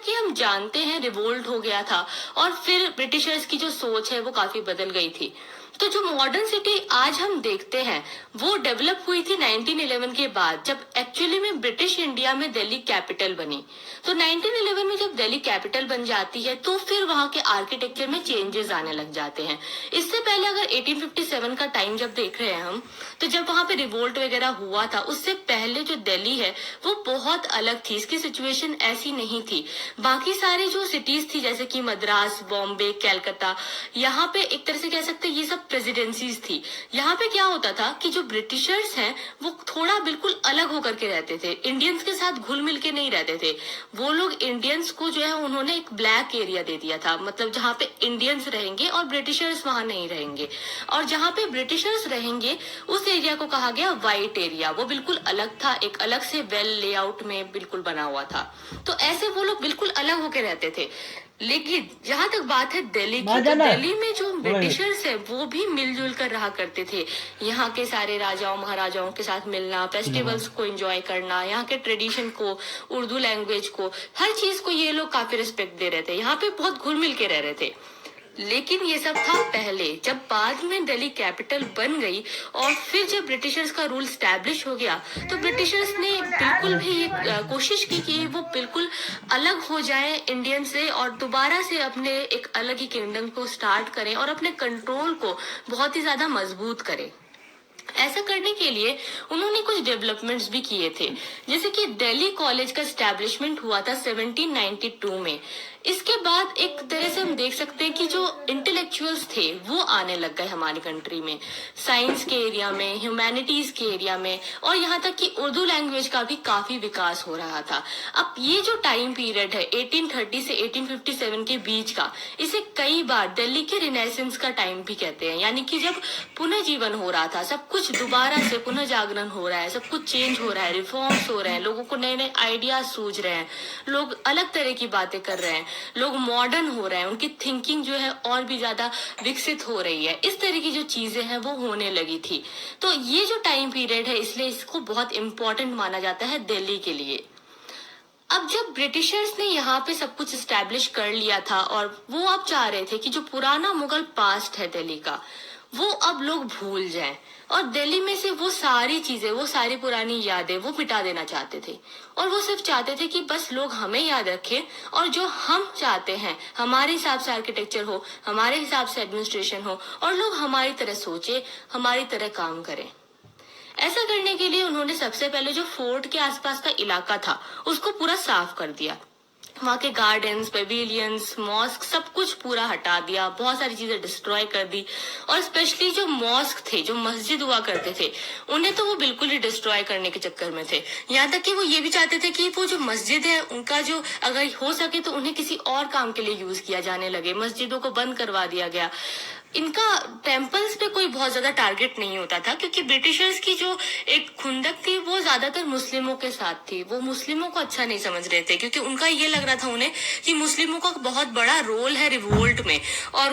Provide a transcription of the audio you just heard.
कि हम जानते हैं रिवोल्ट हो गया था और फिर ब्रिटिशर्स की जो सोच है वो काफी बदल गई थी। तो जो मॉडर्न सिटी आज हम देखते हैं वो डेवलप हुई थी 1911 के बाद, जब एक्चुअली में ब्रिटिश इंडिया में दिल्ली कैपिटल बनी। तो 1911 में जब दिल्ली कैपिटल बन जाती है तो फिर वहां के आर्किटेक्चर में चेंजेस आने लग जाते हैं। इससे पहले अगर 1857 का टाइम जब देख रहे हैं हम, तो जब वहां पे रिवोल्ट वगैरह हुआ था उससे पहले जो दिल्ली है वो बहुत अलग थी, इसकी सिचुएशन ऐसी नहीं थी। बाकी सारे जो सिटीज थी जैसे कि मद्रास, बॉम्बे, कैलकाता, यहाँ पे एक तरह से कह सकते हैं ये सब प्रेसिडेंसीज थी। यहाँ पे क्या होता था कि जो ब्रिटिशर्स हैं वो थोड़ा बिल्कुल अलग होकर के रहते थे, इंडियंस के साथ घुल मिल के नहीं रहते थे। वो लोग इंडियंस को जो है उन्होंने एक ब्लैक एरिया दे दिया था, मतलब जहाँ पे इंडियंस रहेंगे और ब्रिटिशर्स वहां नहीं रहेंगे। और जहाँ पे ब्रिटिशर्स रहेंगे उस एरिया को कहा गया व्हाइट एरिया। वो बिल्कुल अलग था, एक अलग से वेल लेआउट में बिल्कुल बना हुआ था। तो ऐसे वो लोग बिल्कुल अलग होके रहते थे। लेकिन जहां तक बात है दिल्ली की, तो दिल्ली में जो ब्रिटिशर्स है वो भी मिलजुल कर रहा करते थे। यहाँ के सारे राजाओं महाराजाओं के साथ मिलना, फेस्टिवल्स को एंजॉय करना, यहाँ के ट्रेडिशन को, उर्दू लैंग्वेज को, हर चीज को ये लोग काफी रिस्पेक्ट दे रहे थे। यहाँ पे बहुत घुल मिल के रह रहे थे। लेकिन ये सब था पहले। जब बाद में दिल्ली कैपिटल बन गई और फिर जब ब्रिटिशर्स का रूल स्टैब्लिश हो गया तो ब्रिटिशर्स ने बिल्कुल भी ये कोशिश की कि वो बिल्कुल अलग हो जाए इंडियन से और दोबारा से अपने एक अलग ही किंगडम को स्टार्ट करें और अपने कंट्रोल को बहुत ही ज्यादा मजबूत करें। ऐसा करने के लिए उन्होंने कुछ डेवलपमेंट्स भी किए थे, जैसे कि दिल्ली कॉलेज का स्टैब्लिशमेंट हुआ था 1792 में। इसके बाद एक तरह से हम देख सकते हैं कि जो इंटेलेक्चुअल्स थे वो आने लग गए हमारी कंट्री में, साइंस के एरिया में, ह्यूमैनिटीज के एरिया में, और यहाँ तक कि उर्दू लैंग्वेज का भी काफी विकास हो रहा था। अब ये जो टाइम पीरियड है 1830 से 1857 के बीच का, इसे कई बार दिल्ली के रिनेसेंस का टाइम भी कहते हैं। यानी कि जब पुनर्जीवन हो रहा था, सब कुछ दोबारा से पुनः जागरण हो रहा है, सब कुछ चेंज हो रहा है, रिफॉर्म्स हो रहे हैं, लोगों को नए नए आइडियाज सूझ रहे हैं, लोग अलग तरह की बातें कर रहे हैं, लोग मॉडर्न हो रहे हैं, उनकी थिंकिंग जो है और भी ज्यादा विकसित हो रही है। इस तरह की जो चीजें हैं वो होने लगी थी। तो ये जो टाइम पीरियड है इसलिए इसको बहुत इंपॉर्टेंट माना जाता है दिल्ली के लिए। अब जब ब्रिटिशर्स ने यहाँ पे सब कुछ स्टैब्लिश कर लिया था और वो अब चाह रहे थे कि जो पुराना मुगल पास्ट है दिल्ली का वो अब लोग भूल जाएं और दिल्ली में से वो सारी चीजें, वो सारी पुरानी यादें वो मिटा देना चाहते थे। और वो सिर्फ चाहते थे कि बस लोग हमें याद रखें और जो हम चाहते हैं हमारे हिसाब से आर्किटेक्चर हो, हमारे हिसाब से एडमिनिस्ट्रेशन हो और लोग हमारी तरह सोचे, हमारी तरह काम करें। ऐसा करने के लिए उन्होंने सबसे पहले जो फोर्ट के आसपास का इलाका था उसको पूरा साफ कर दिया। वहाँ के गार्डन्स, पेविलियंस, मॉस्क सब कुछ पूरा हटा दिया, बहुत सारी चीजें डिस्ट्रॉय कर दी। और स्पेशली जो मॉस्क थे, जो मस्जिद हुआ करते थे, उन्हें तो वो बिल्कुल ही डिस्ट्रॉय करने के चक्कर में थे। यहाँ तक कि वो ये भी चाहते थे कि वो जो मस्जिद है उनका जो अगर हो सके तो उन्हें किसी और काम के लिए यूज किया जाने लगे, मस्जिदों को बंद करवा दिया गया। इनका टेम्पल्स पे कोई बहुत ज्यादा टारगेट नहीं होता था क्योंकि ब्रिटिशर्स की जो एक खुंदक थी वो ज्यादातर मुस्लिमों के साथ थी। वो मुस्लिमों को अच्छा नहीं समझ रहे थे क्योंकि उनका ये लग रहा था उन्हें कि मुस्लिमों का बहुत बड़ा रोल है रिवोल्ट में और